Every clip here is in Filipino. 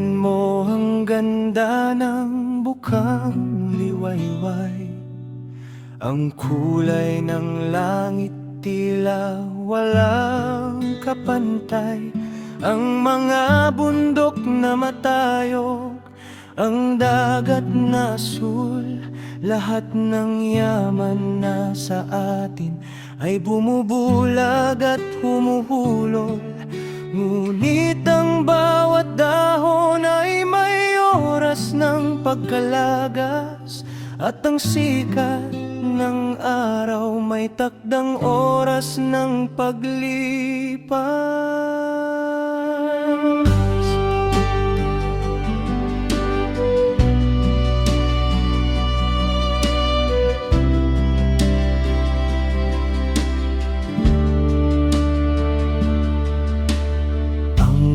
Tingnan mo ang ganda ng bukang liwayway. Ang kulay ng langit tila walang kapantay. Ang mga bundok na matayog, ang dagat na sul, lahat ng yaman na sa atin ay bumubulag at humuhulog. Ngunit ang bawat dahon ay may oras ng pagkalagas, at ang sikat ng araw may takdang oras ng paglipas.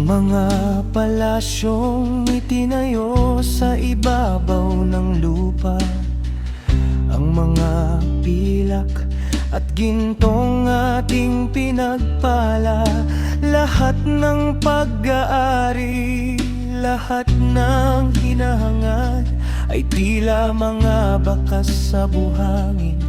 Mga palasyong itinayo sa ibabaw ng lupa, ang mga pilak at gintong ating pinagpala, lahat ng pag-aari, lahat ng hinahangad ay tila mga bakas sa buhangin,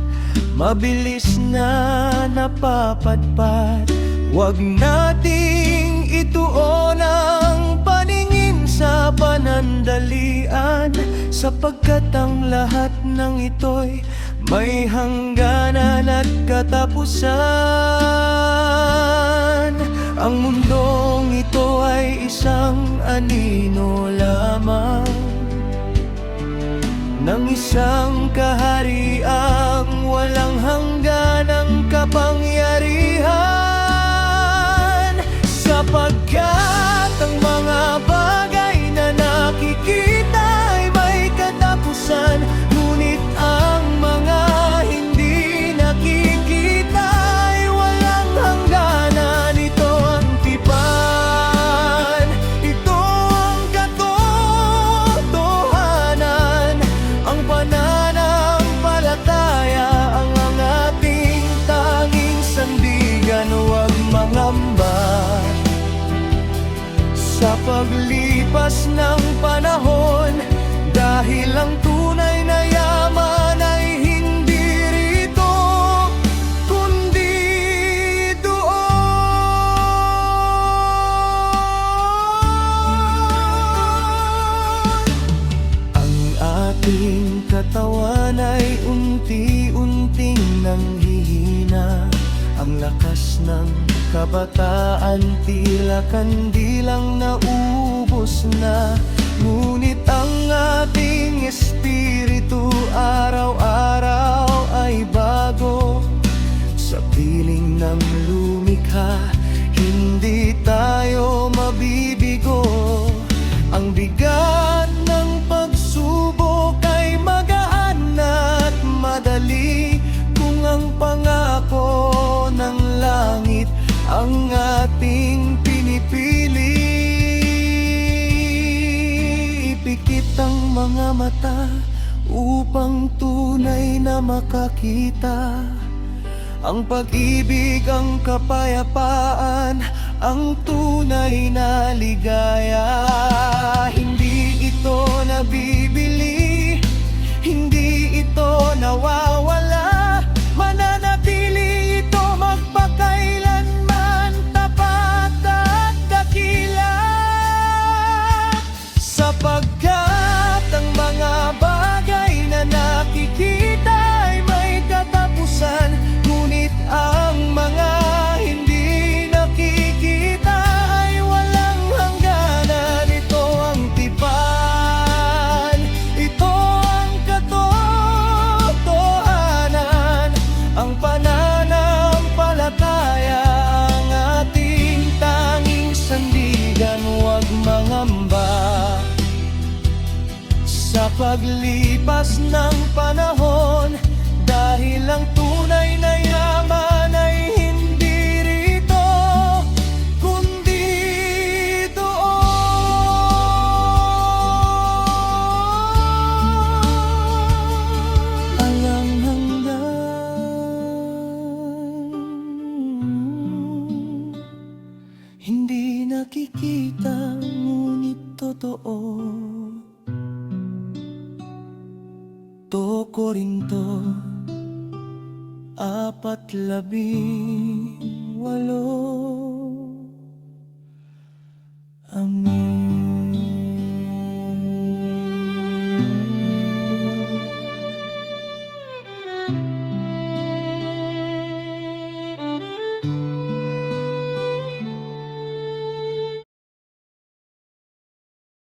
mabilis na napapadpad. Huwag nating ituon ang paningin sa panandalian, sapagkat ang lahat ng ito'y may hangganan at katapusan. Ang mundong ito ay isang anino lamang ng isang kahariang walang hangganang kapangyarihan. Sapagkat ang mga bagay na nakikita ay may katapusan, ngunit ang mga hindi nakikita ay walang hangganan. Ito ang tipan, ito ang katotohanan, ang pananampalataya, ang ating tanging sandigan. Huwag mangamba sa paglipas ng panahon, dahil ang tunay na yaman ay hindi rito, kundi doon. Ang ating katawan ay unti-unting nanghihina, ang lakas ng kabataan tila kandilang naubos na. Ngunit ang ating espiritu araw-araw ay bago. Sa piling ng lumikha, hindi tayo mabibigo. Ang bigat ng pagsubok ay magaan at madali, kung ang pangako ng langit ang ating pinipili. Ipikit ang mga mata upang tunay na makakita ang pag-ibig, ang kapayapaan, ang tunay na ligaya. Hindi ito nabibili, hindi ito nawawala, mananatili ito magpakailanman, tapat at dakila. Sapagkat ang mga bagay na nakikita ay may katapusan, ngunit ang mga hindi nakikita ay walang hangganan. Ito ang tipan, ito ang katotohanan, ang pananampalataya, ang ating tanging sandigan. Huwag mangamba sa paglipas ng panahon, dahil ang tunay na yaman ay hindi rito, kundi doon. Alang hanggan, hindi nakikita, ngunit totoo. To Korinto 4:18